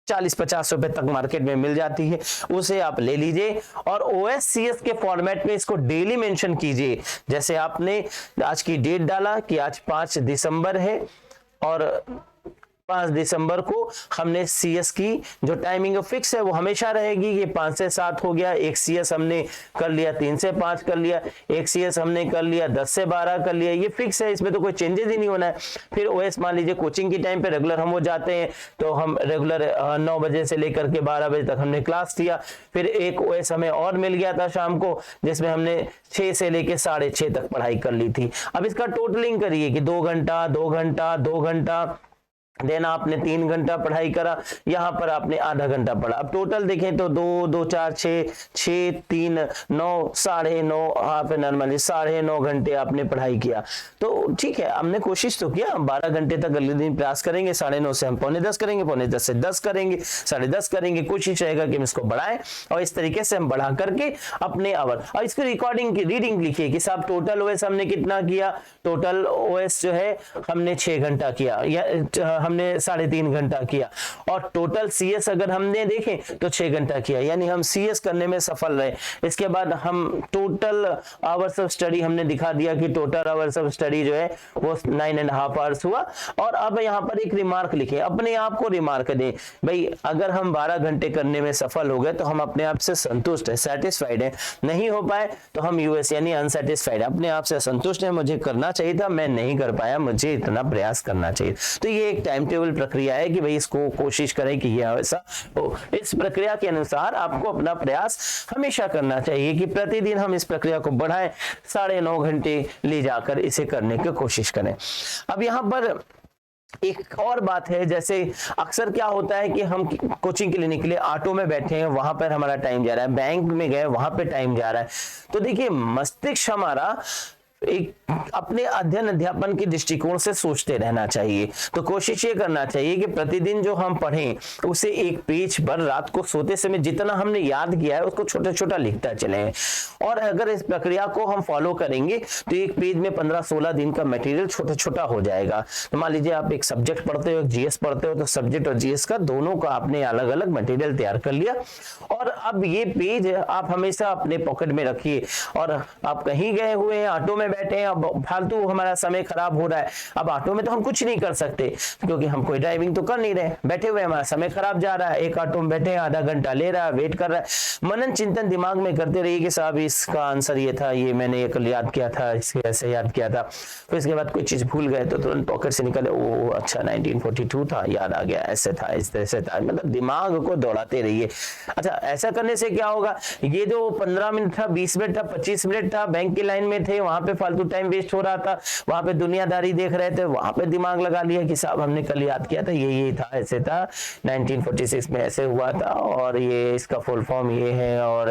A: 40-50 रुपए तक मार्केट में मिल जाती है, उसे आप ले लीजिए और OSCS के फॉर्मेट में इसको डेली मेंशन कीजिए। जैसे आपने आज की डेट डाला कि आज 5 दिसंबर है और 5 दिसंबर को हमने CS की जो टाइमिंग फिक्स है वो हमेशा रहेगी, ये 5 से 7 हो गया। एक CS हमने कर लिया, 3 से 5 कर लिया, एक CS हमने कर लिया, 10 से 12 कर लिया, ये फिक्स है, इसमें तो कोई चेंजेस ही नहीं होना है। फिर OS मान लीजिए कोचिंग की टाइम पे रेगुलर हम वो जाते हैं तो हम रेगुलर 9 बजे से लेकर के 12 बजे तक हमने क्लास किया। फिर एक OS हमें और मिल गया था शाम को, जिसमें हमने 6 से लेकर 6:30 तक पढ़ाई कर ली थी। अब इसका टोटलिंग करिए कि 2 घंटा 2 घंटा 2 घंटा, देन आपने 3 घंटा पढ़ाई करा, यहाँ पर आपने आधा घंटा पढ़ा। अब टोटल देखें तो 2 2 4 6 6 3 9 9:30 हाफ नॉर्मली 9:30 घंटे आपने पढ़ाई किया। तो ठीक है, हमने कोशिश तो किया, हम 12 घंटे तक अगले दिन प्रयास करेंगे। 9:30 से हम 9:45 करेंगे, 9:45 से 10 करेंगे, 10:30 करेंगे। कोशिश रहेगा कि हम इसको बढ़ाएं और इस तरीके से हम बढ़ा करके अपने आवर और इसकी रिकॉर्डिंग की रीडिंग लिखिए कि साहब टोटल OS हमने कितना किया। टोटल OS जो है हमने 6 घंटा किया, या हमने 3.5 घंटा किया, और टोटल CS अगर हमने देखें तो 6 घंटा किया, यानी हम CS करने में सफल रहे। इसके बाद हम टोटल आवर्स ऑफ स्टडी हमने दिखा दिया कि टोटल आवर्स ऑफ स्टडी जो है वो 9.5 आवर्स हुआ। और अब यहाँ पर एक रिमार्क लिखे, अपने आप को रिमार्क दें, भाई अगर हम 12 घंटे करने में सफल हो गए तो हम अपने आप से संतुष्ट है, सेटिस्फाइड है। नहीं हो पाए तो हम US यानी अनसेटिस्फाइड, अपने आप से संतुष्ट है, मुझे करना चाहिए था, मैं नहीं कर पाया, मुझे इतना प्रयास करना चाहिए। तो ये एक टाइम टेबल प्रक्रिया है कि भाई इसको कोशिश करें कि यह ऐसा हो। इस प्रक्रिया के अनुसार आपको अपना प्रयास हमेशा करना चाहिए कि प्रतिदिन हम इस प्रक्रिया को बढ़ाएं, 9.5 घंटे ले जाकर इसे करने की कोशिश करें। अब यहाँ पर एक और बात है, जैसे अक्सर क्या होता है कि हम कोचिंग के लिए निकले, ऑटो में बैठे हैं, वहां पर हमारा टाइम जा रहा है, बैंक में गए वहां पे टाइम जा रहा है। तो देखिए मस्तिष्क हमारा एक अपने अध्ययन अध्यापन के दृष्टिकोण से सोचते रहना चाहिए। तो कोशिश ये करना चाहिए कि प्रतिदिन जो हम पढ़ें उसे एक पेज पर रात को सोते समय जितना हमने याद किया है उसको छोटा छोटा लिखता चले। और अगर इस प्रक्रिया को हम फॉलो करेंगे तो एक पेज में 15-16 दिन का मटेरियल छोटा छोटा हो जाएगा। तो मान लीजिए आप एक सब्जेक्ट पढ़ते हो, GS पढ़ते हो, तो सब्जेक्ट और GS का दोनों का आपने अलग अलग मटेरियल तैयार कर लिया, और अब ये पेज आप हमेशा अपने पॉकेट में रखिए। और आप कहीं गए हुए हैं, ऑटो में बैठे हैं, अब फालतू हमारा समय खराब हो रहा है, अब ऑटो में तो हम कुछ नहीं कर सकते क्योंकि हम कोई ड्राइविंग तो कर नहीं रहे, बैठे हुए हमारा समय खराब जा रहा है, एक ऑटो में बैठे आधा घंटा ले रहा है, वेट कर रहा है। मनन चिंतन दिमाग में करते रहिए कि साहब इसका आंसर ये था, ये मैंने ये कल याद किया था, इसके ऐसे याद किया था। फिर इसके बाद कोई चीज भूल गए तो तुरंत पॉकेट से निकले, ओ अच्छा 1942 था, याद आ गया, ऐसे था, इस तरह से था। मतलब दिमाग को दौड़ाते रहिए। अच्छा, ऐसा करने से क्या होगा, ये जो 15 मिनट था, 20 मिनट था, 25 मिनट था, बैंक की लाइन में थे, वहां पे फालतू टाइम वेस्ट हो रहा था, वहां पे दुनियादारी देख रहे थे, वहां पे दिमाग लगा लिया कि साहब हमने कल याद किया था, ये था, ऐसे था, 1946 में ऐसे हुआ था, और ये इसका फुल फॉर्म ये है, और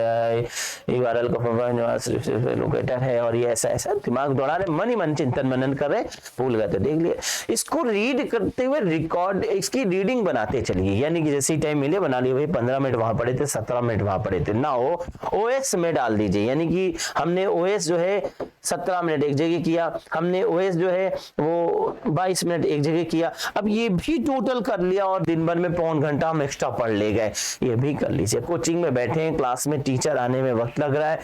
A: URL का लोकेटर है, और ये ऐसा ऐसा दिमाग दौड़ा रहे, मन ही मन चिंतन मनन कर रहे, भूल गए तो देख लिया। इसको रीड करते हुए रिकॉर्ड, इसकी रीडिंग बनाते चलिए, यानी कि जैसे टाइम मिले बना लिया, भाई 15 मिनट वहां पढ़े थे, 17 मिनट वहां पढ़े थे ना, हो OS में डाल दीजिए, यानी कि हमने OS जो है 17 मिनट एक जगह किया, हमने OS जो है वो 22 मिनट एक जगह किया। अब ये भी टोटल कर लिया और दिन भर में 1.25 घंटा हम एक्स्ट्रा पढ़ ले गए, ये भी कर लीजिए। कोचिंग में बैठे हैं, क्लास में टीचर आने में वक्त लग रहा है,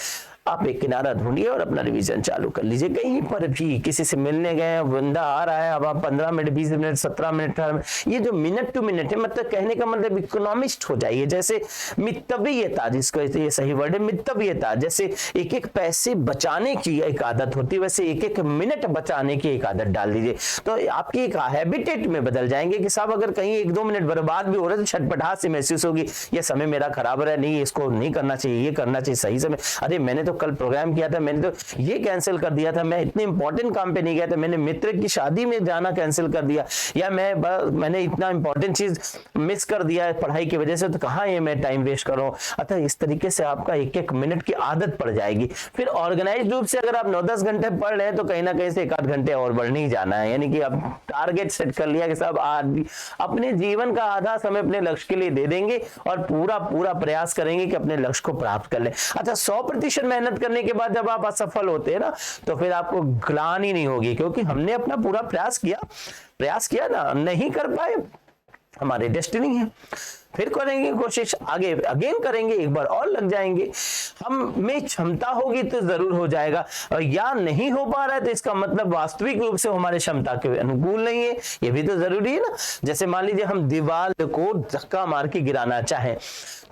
A: आप एक किनारा ढूंढिए और अपना रिवीजन चालू कर लीजिए। कहीं पर भी किसी से मिलने गए, बंदा आ रहा है, अब आप 15 मिनट, 20 मिनट, 17 मिनट, ये जो मिनट टू मिनट है, मतलब कहने का मतलब इकोनॉमिस्ट हो जाइए। जैसे मितव्ययता, जिसको ये सही वर्ड है, मितव्ययता, जैसे एक एक पैसे बचाने की एक आदत होती है, वैसे एक एक मिनट बचाने की एक आदत डाल दीजिए, तो आपकी एक हैबिटेट में बदल जाएंगे कि साहब अगर कहीं 1-2 मिनट बर्बाद भी हो रहे तो छटपटाहट से महसूस होगी, ये समय मेरा खराब रहा, नहीं इसको नहीं करना चाहिए, ये करना चाहिए सही समय, अरे मैंने तो कल प्रोग्राम किया था, मैंने तो ये कैंसिल कर दिया था, मैं इतने इंपॉर्टेंट काम पे नहीं गया था, मैंने मित्र की शादी में जाना कैंसिल कर दिया, या मैंने इतना इंपॉर्टेंट चीज मिस कर दिया पढ़ाई की वजह से, तो कहाँ ये मैं टाइम वेस्ट कर रहा हूँ। अतः इस तरीके से आपका एक एक मिनट की आदत पड़ जाएगी। फिर ऑर्गेनाइज रूप से अगर आप 9-10 घंटे पढ़ रहे हैं तो कहीं ना कहीं से 1-8 घंटे और बढ़ने ही जाना है, यानी कि आप टारगेट सेट कर लिया कि साहब अपने जीवन का आधा समय अपने लक्ष्य के लिए दे देंगे और पूरा पूरा प्रयास करेंगे कि अपने लक्ष्य को प्राप्त कर ले। अच्छा, 100% मेहनत करने के बाद जब आप असफल होते हैं ना, तो फिर आपको ग्लानि नहीं होगी, क्योंकि हमने अपना पूरा प्रयास किया ना, नहीं कर पाए, हमारी डेस्टिनी है, फिर करेंगे कोशिश, आगे अगेन करेंगे, एक बार और लग जाएंगे, हम में क्षमता होगी तो जरूर हो जाएगा, और या नहीं हो पा रहा है तो इसका मतलब वास्तविक रूप से हमारे क्षमता के अनुकूल नहीं है, ये भी तो जरूरी है ना। जैसे मान लीजिए हम दीवार को धक्का मार के गिराना चाहें,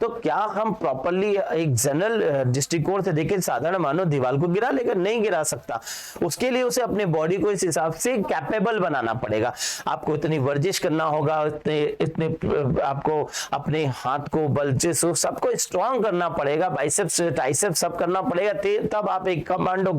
A: तो क्या हम प्रॉपरली एक जनरल दृष्टिकोण से देखें, साधारण मानव दीवार को गिरा लेकर नहीं गिरा सकता, उसके लिए उसे अपने बॉडी को इस हिसाब से कैपेबल बनाना पड़ेगा, आपको इतनी वर्जिश करना होगा, इतने आपको अपने हाथ को बल्जेस सबको स्ट्रॉन्ग करना पड़ेगा, बाइसेप्स ट्राइसेप्स सब करना पड़ेगा, तब आप एक कमांडो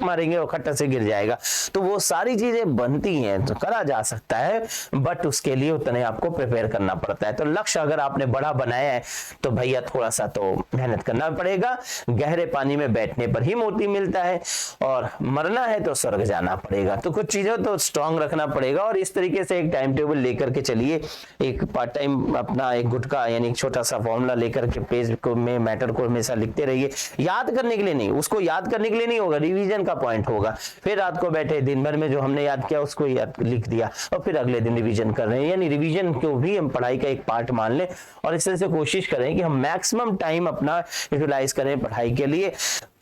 A: मारेंगे और खट्टा से गिर जाएगा। तो वो सारी चीजें बनती हैं, तो करा जा सकता है, बट उसके लिए उतने आपको प्रिपेयर करना पड़ता है। तो लक्ष्य अगर आपने बड़ा बनाया है तो भैया थोड़ा सा तो मेहनत करना पड़ेगा, गहरे पानी में बैठने पर ही मोती मिलता है, और मरना है तो स्वर्ग जाना पड़ेगा, तो कुछ चीजों तो स्ट्रॉन्ग रखना पड़ेगा। और इस तरीके से एक टाइम टेबल लेकर के चलिए, एक पार्ट टाइम अपना एक एक गुटका यानी एक छोटा सा फॉर्मूला लेकर के पेज को में मैटर को हमेशा लिखते रहिए। याद करने के लिए नहीं, उसको याद करने के लिए नहीं होगा, रिवीजन का पॉइंट होगा। फिर रात को बैठे दिन भर में जो हमने याद किया उसको याद लिख दिया और फिर अगले दिन रिवीजन कर रहे हैं। यानी रिवीजन को भी हम पढ़ाई का एक पार्ट मान लें और इस तरह से कोशिश करें कि हम मैक्सिमम टाइम अपना यूटिलाइज करें पढ़ाई के लिए।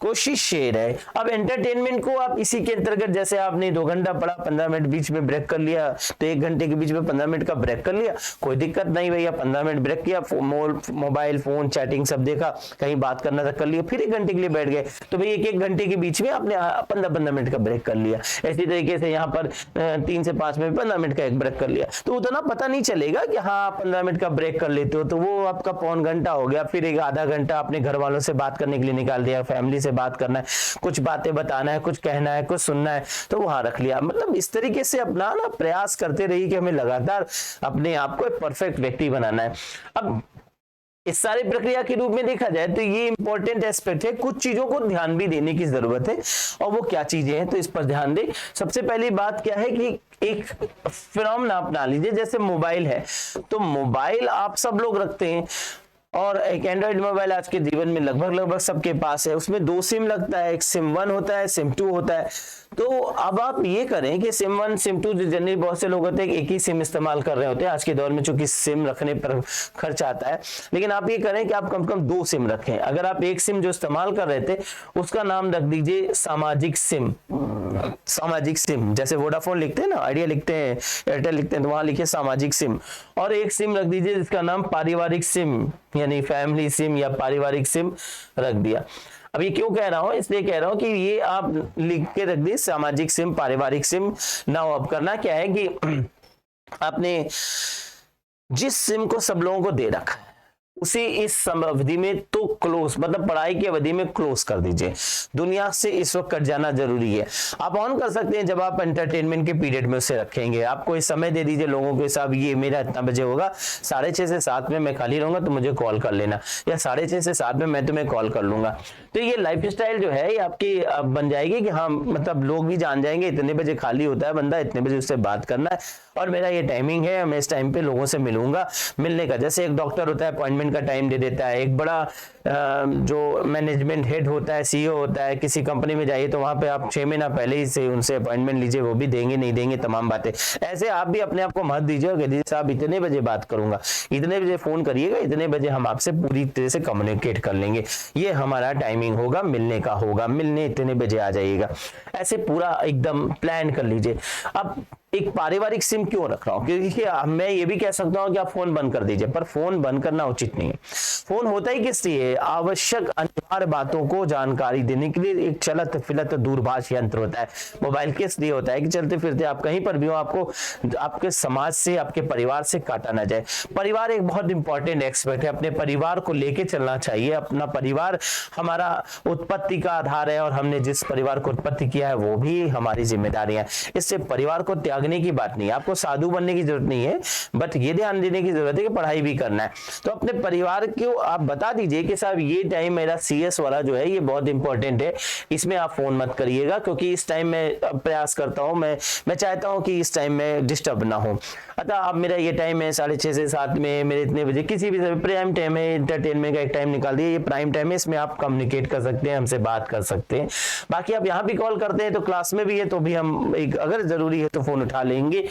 A: कोशिश ये रहे। अब एंटरटेनमेंट को आप इसी के अंतर्गत, जैसे आपने 2 घंटा पढ़ा, 15 मिनट बीच में ब्रेक कर लिया, तो 1 घंटे के बीच में 15 मिनट का ब्रेक कर लिया, कोई दिक्कत नहीं भैया। 15 मिनट ब्रेक किया, मोबाइल फोन चैटिंग सब देखा, कहीं बात करना था कर लिया, फिर 1 घंटे के लिए बैठ गए, तो भाई 1-1 घंटे के बीच में आपने 15-15 मिनट का ब्रेक कर लिया। इसी तरीके से यहाँ पर 3 से 5 में 15 मिनट का एक ब्रेक कर लिया, तो उतना पता नहीं चलेगा कि हाँ 15 मिनट का ब्रेक कर लेते हो तो वो आपका पौन घंटा हो गया। फिर एक आधा घंटा अपने घर वालों से बात करने के लिए निकाल दिया, फैमिली से बात करना है, कुछ बातें बताना है, कुछ कहना है, कुछ सुनना है, तो वहां रख लिया। मतलब इस तरीके से अपना ना प्रयास करते रहिए कि हमें लगातार अपने आप को एक परफेक्ट व्यक्ति बनाना है। अब इस सारी प्रक्रिया के रूप में देखा जाए तो ये इंपॉर्टेंट एस्पेक्ट है, कुछ चीजों को ध्यान भी देने की जरूरत है और वो क्या चीजें हैं तो इस पर ध्यान दें। सबसे पहली बात क्या है कि एक फिनोमेना अपना लीजिए, जैसे मोबाइल है, तो मोबाइल आप सब लोग रखते हैं और एक एंड्रॉइड मोबाइल आज के जीवन में लगभग सबके पास है। उसमें 2 सिम लगता है, एक सिम 1 होता है, सिम 2 होता है। तो अब आप ये करें कि सिम 1 सिम 2 जो जनरली बहुत से लोग होते हैं एक ही सिम इस्तेमाल कर रहे होते हैं आज के दौर में, चूंकि सिम रखने पर खर्च आता है, लेकिन आप ये करें कि आप कम से कम 2 सिम रखें। अगर आप एक सिम जो इस्तेमाल कर रहे थे उसका नाम रख दीजिए सामाजिक सिम। सामाजिक सिम, जैसे वोडाफोन लिखते हैं ना, आइडिया लिखते हैं, एयरटेल लिखते हैं, तो वहां लिखिए सामाजिक सिम। और एक सिम रख दीजिए जिसका नाम पारिवारिक सिम यानी फैमिली सिम या पारिवारिक सिम रख दिया। अब ये क्यों कह रहा हूं, इसलिए कह रहा हूं कि ये आप लिख के रख दी सामाजिक सिम, पारिवारिक सिम। ना अब करना क्या है कि आपने जिस सिम को सब लोगों को दे रखा है उसे इस अवधि में तो क्लोज, मतलब पढ़ाई की अवधि में क्लोज कर दीजिए। दुनिया से इस वक्त कट जाना जरूरी है। आप ऑन कर सकते हैं जब आप एंटरटेनमेंट के पीरियड में उसे रखेंगे। आप कोई समय दे दीजिए लोगों के साथ, ये मेरा इतना बजे होगा, 6:30 से 7 में मैं खाली रहूंगा तो मुझे कॉल कर लेना, या 6:30 से 7 में मैं तुम्हें कॉल कर लूंगा। तो ये लाइफ स्टाइल जो है ये आपकी बन जाएगी कि हाँ, मतलब लोग भी जान जाएंगे इतने बजे खाली होता है बंदा, इतने बजे उससे बात करना है और मेरा ये टाइमिंग है, मैं इस टाइम पे लोगों से मिलूंगा। मिलने का जैसे एक डॉक्टर होता है अपॉइंटमेंट का टाइम दे देता है, एक बड़ा जो मैनेजमेंट हेड होता है, सीईओ होता है, किसी कंपनी में जाइए तो वहां पे आप 6 महीना पहले ही से उनसे अपॉइंटमेंट लीजिए, वो भी देंगे नहीं देंगे तमाम बातें। ऐसे आप भी अपने आप को मत दीजिए कि साहब इतने बजे बात करूंगा, इतने बजे फोन करिएगा, इतने बजे हम आपसे पूरी तरह से कम्युनिकेट कर लेंगे, ये हमारा टाइमिंग होगा, मिलने का होगा, मिलने इतने बजे आ जाइएगा। ऐसे पूरा एकदम प्लान कर लीजिए। अब एक पारिवारिक सिम क्यों रख रहा हूं, क्योंकि मैं ये भी कह सकता हूं कि आप फोन बंद कर दीजिए, पर फोन बंद करना उचित नहीं है। फोन होता ही किस लिए, आवश्यक अनिवार्य बातों को जानकारी देने के लिए एक चलत फिलत दूरभाष यंत्र होता है। मोबाइल किस लिए होता है कि चलते फिरते आप कहीं पर भी हो, आपको आपके समाज से, आपके परिवार से काटा ना जाए। परिवार एक बहुत इंपॉर्टेंट एस्पेक्ट है, अपने परिवार को लेके चलना चाहिए। अपना परिवार हमारा उत्पत्ति का आधार है और हमने जिस परिवार को उत्पत्ति किया है वो भी हमारी जिम्मेदारी है। इससे परिवार को त्यागने की बात नहीं है, आपको साधु बनने की जरूरत नहीं है, बट ये ध्यान देने की जरूरत है कि पढ़ाई भी करना है। तो अपने परिवार को आप बता दीजिए कि साहब ये टाइम मेरा सीएस वाला जो है ये बहुत इंपॉर्टेंट है, इसमें आप फोन मत करिएगा, क्योंकि इस टाइम मैं प्रयास करता हूं, मैं चाहता हूं कि इस टाइम में डिस्टर्ब ना हो। अतः अब मेरा ये टाइम है 6:30 से 7 में, मेरे इतने बजे किसी भी प्राइम टाइम है, एंटरटेनमेंट का एक टाइम निकाल दिए, ये प्राइम टाइम है, इसमें आप कम्युनिकेट कर सकते हैं, हमसे बात कर सकते हैं। बाकी आप यहाँ भी कॉल करते हैं तो क्लास में भी है तो भी हम अगर जरूरी है तो फोन उठा लेंगे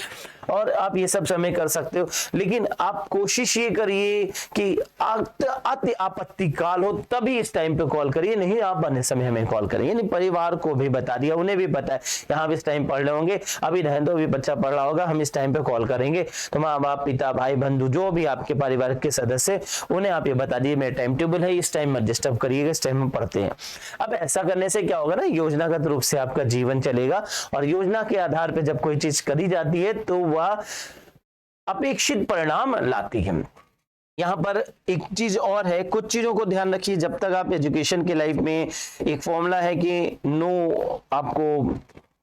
A: और आप ये सब समय कर सकते हो। लेकिन आप कोशिश ये करिए कि अति आपत्ति काल हो तभी इस टाइम पे कॉल करिए, नहीं आप अन्य समय हमें कॉल करिए। नहीं, परिवार को भी बता दिया, उन्हें भी पता है यहाँ भी इस टाइम पढ़ रहे होंगे, अभी रहने दो, अभी बच्चा पढ़ रहा होगा, हम इस टाइम पे कॉल करेंगे। तो माँ बाप, पिता, भाई, बंधु, जो भी आपके परिवार के सदस्य, उन्हें आप ये बता दिए मेरा टाइम टेबल है, इस टाइम मत डिस्टर्ब करिएगा, इस टाइम हम पढ़ते हैं। अब ऐसा करने से क्या होगा ना, योजनागत रूप से आपका जीवन चलेगा और योजना के आधार पर जब कोई चीज करी जाती है तो वह अपेक्षित परिणाम लाती है। यहाँ पर एक चीज और है, कुछ चीजों को ध्यान रखिए जब तक आप एजुकेशन की लाइफ में। एक फॉर्मूला है कि नो आपको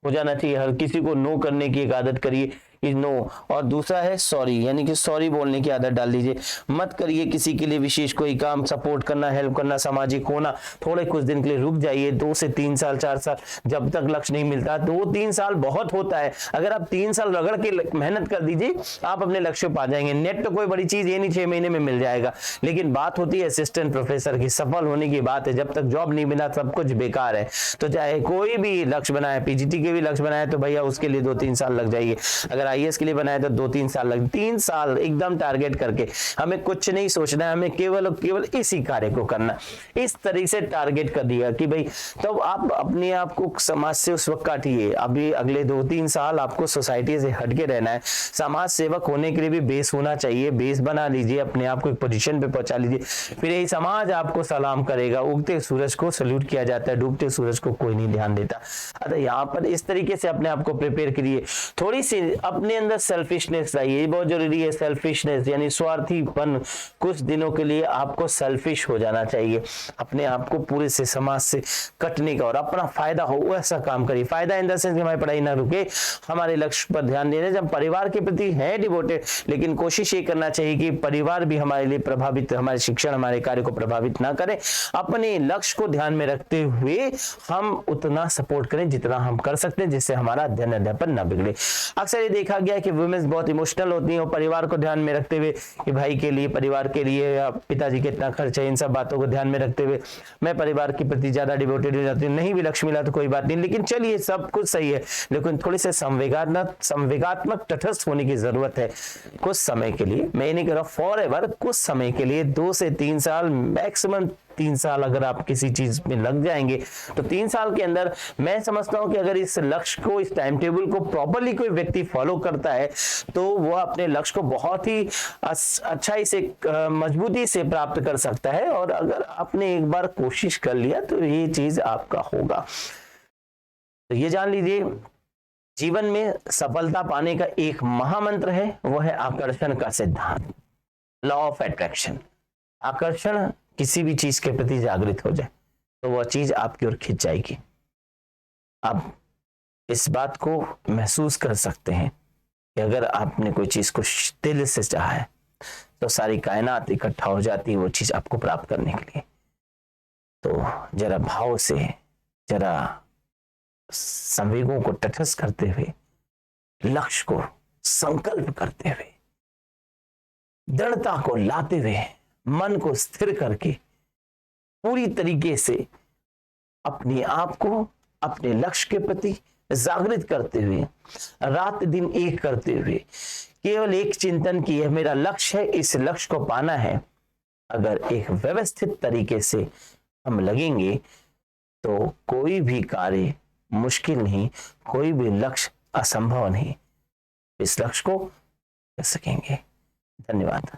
A: हो जाना चाहिए, हर किसी को नो करने की एक आदत करिए। नो, और दूसरा है सॉरी, यानी कि सॉरी बोलने की आदत डाल दीजिए। मत करिए किसी के लिए विशेष कोई काम, सपोर्ट करना, हेल्प करना, सामाजिक होना, थोड़े कुछ दिन के लिए रुक जाइए। 2 से 3 साल 4 साल जब तक लक्ष्य नहीं मिलता, 2-3 साल बहुत होता है। अगर आप 3 साल रगड़ के मेहनत कर दीजिए, आप अपने लक्ष्य पा जाएंगे। नेट तो कोई बड़ी चीज ये नहीं 6 महीने में मिल जाएगा, लेकिन बात होती है असिस्टेंट प्रोफेसर की, सफल होने की बात है। जब तक जॉब नहीं मिला सब कुछ बेकार है। तो चाहे कोई भी लक्ष्य बनाए, पीजीटी के भी लक्ष्य बनाए तो भैया उसके लिए 2-3 साल लग जाएंगे। अगर आईएएस के लिए बनाए तो 2-3 साल लग, 3 साल एकदम टारगेट करके, हमें कुछ नहीं सोचना है, हमें केवल और केवल इसी कार्य को करना। इस तरीके से टारगेट कर दिया कि भाई, तो आप अपने आप को समाज से उस वक्त काटिए। अभी अगले 2-3 साल आपको सोसाइटी से हटके रहना है। समाज सेवक होने के लिए भी बेस होना चाहिए, बेस बना लीजिए, अपने आप को एक पोजीशन पे पहुंचा लीजिए, फिर यही समाज आपको सलाम करेगा। उगते सूरज को सल्यूट किया जाता है, डूबते सूरज को कोई नहीं ध्यान देता। अतः यहाँ पर इस तरीके से अपने आप को प्रिपेयर करिए। थोड़ी सी अपने अंदर सेल्फिशनेस लाइए, बहुत जरूरी है सेल्फिशनेस, यानी स्वार्थीपन। कुछ दिनों के लिए आपको सेल्फिश हो जाना चाहिए, अपने आप को पूरे से समाज से कटने का, और अपना फायदा हो वैसा काम करिए। फायदा इन द सेंस कि हमारी पढ़ाई ना रुके, हमारे लक्ष्य पर ध्यान देना। जब परिवार के प्रति है डिवोटेड, लेकिन कोशिश ये करना चाहिए कि परिवार भी हमारे लिए प्रभावित, हमारे शिक्षण, हमारे कार्य को प्रभावित ना करे। अपने लक्ष्य को ध्यान में रखते हुए हम उतना सपोर्ट करें जितना हम कर सकते हैं, जिससे हमारा अध्ययन अध्यापन ना बिगड़े। अक्सर ये देखा गया कि वुमेन्स बहुत इमोशनल होती हैं, और परिवार को ध्यान में रखते हुए कि भाई के लिए, परिवार के लिए, या पिताजी के इतना खर्च है, इन सब बातों को ध्यान में रखते हुए मैं परिवार के प्रति ज्यादा डिवोटेड हो जाती हूँ। नहीं भी लक्ष्य मिला तो कोई बात नहीं, लेकिन चलिए सब कुछ सही है, लेकिन थोड़ी से संवेगात्मक तटस्थ होने की जरूरत है कुछ समय के लिए। मैं नहीं कह रहा फॉरएवर, कुछ समय के लिए 2 से 3 साल, मैक्सिमम 3 साल अगर आप किसी चीज में लग जाएंगे तो 3 साल के अंदर मैं समझता हूं कि अगर इस लक्ष्य को, इस टाइम टेबल को प्रॉपर्ली कोई व्यक्ति फॉलो करता है तो वो अपने लक्ष्य को बहुत ही अच्छाई से, मजबूती से प्राप्त कर सकता है। और अगर आपने एक बार कोशिश कर लिया तो ये चीज आपका होगा। तो ये जान लीजिए, जीवन में सफलता पाने का एक महामंत्र है, वो है आकर्षण का सिद्धांत, लॉ ऑफ अट्रैक्शन। आकर्षण किसी भी चीज के प्रति जागृत हो जाए तो वह चीज आपकी ओर खिंच जाएगी। आप इस बात को महसूस कर सकते हैं कि अगर आपने कोई चीज को दिल से चाहा है तो सारी कायनात इकट्ठा हो जाती है वो चीज आपको प्राप्त करने के लिए। तो जरा भाव से, जरा संवेगों को तटस्थ करते हुए, लक्ष्य को संकल्प करते हुए, दृढ़ता को लाते हुए, मन को स्थिर करके, पूरी तरीके से अपने आप को अपने लक्ष्य के प्रति जागृत करते हुए, रात दिन एक करते हुए, केवल एक चिंतन की है मेरा लक्ष्य है, इस लक्ष्य को पाना है। अगर एक व्यवस्थित तरीके से हम लगेंगे तो कोई भी कार्य मुश्किल नहीं, कोई भी लक्ष्य असंभव नहीं। इस लक्ष्य को कर सकेंगे। धन्यवाद।